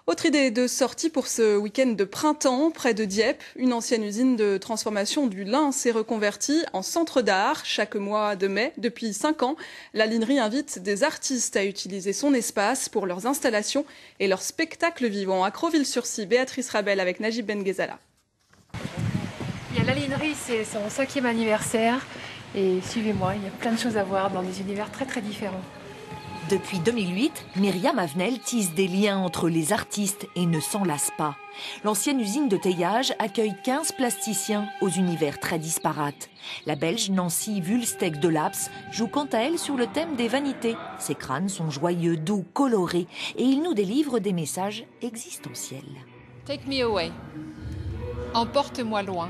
Autre idée de sortie pour ce week-end de printemps, près de Dieppe, une ancienne usine de transformation du lin s'est reconvertie en centre d'art. Chaque mois de mai, depuis 5 ans, la linerie invite des artistes à utiliser son espace pour leurs installations et leurs spectacles vivants. À Creville-sur-Scie, Béatrice Rabel avec Najib Benguezala. Il y a la linerie, c'est son 5e anniversaire. Et suivez-moi, il y a plein de choses à voir dans des univers très très différents. Depuis 2008, Myriam Avenel tisse des liens entre les artistes et ne s'en lasse pas. L'ancienne usine de teillage accueille 15 plasticiens aux univers très disparates. La Belge Nancy Wulstek de Laps joue quant à elle sur le thème des vanités. Ses crânes sont joyeux, doux, colorés et il nous délivre des messages existentiels. Take me away. Emporte-moi loin.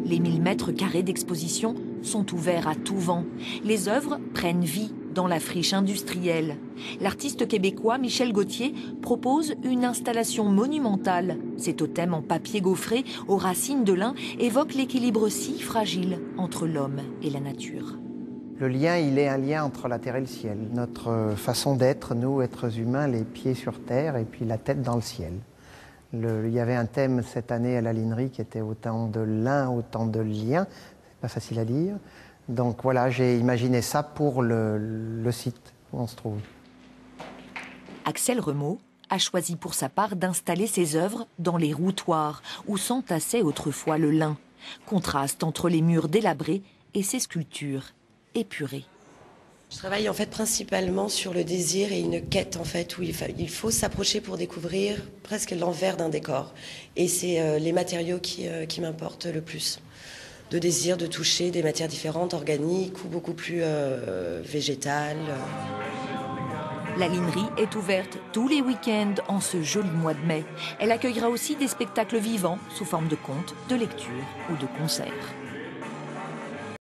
Les 1000 mètres carrés d'exposition sont ouverts à tout vent. Les œuvres prennent vie dans la friche industrielle. L'artiste québécois Michel Gauthier propose une installation monumentale. Ces totems en papier gaufré aux racines de lin évoquent l'équilibre si fragile entre l'homme et la nature. Le lien, il est un lien entre la terre et le ciel. Notre façon d'être, nous, êtres humains, les pieds sur terre et puis la tête dans le ciel. Il y avait un thème cette année à la linerie qui était autant de lin, autant de liens. C'est pas facile à dire. Donc voilà, j'ai imaginé ça pour le site où on se trouve. Axel Remeau a choisi pour sa part d'installer ses œuvres dans les routoirs où s'entassait autrefois le lin. Contraste entre les murs délabrés et ses sculptures épurées. Je travaille en fait principalement sur le désir et une quête en fait où il faut s'approcher pour découvrir presque l'envers d'un décor. Et c'est les matériaux qui m'importent le plus. De désir de toucher des matières différentes, organiques ou beaucoup plus végétales. La linerie est ouverte tous les week-ends en ce joli mois de mai. Elle accueillera aussi des spectacles vivants sous forme de contes, de lectures ou de concerts.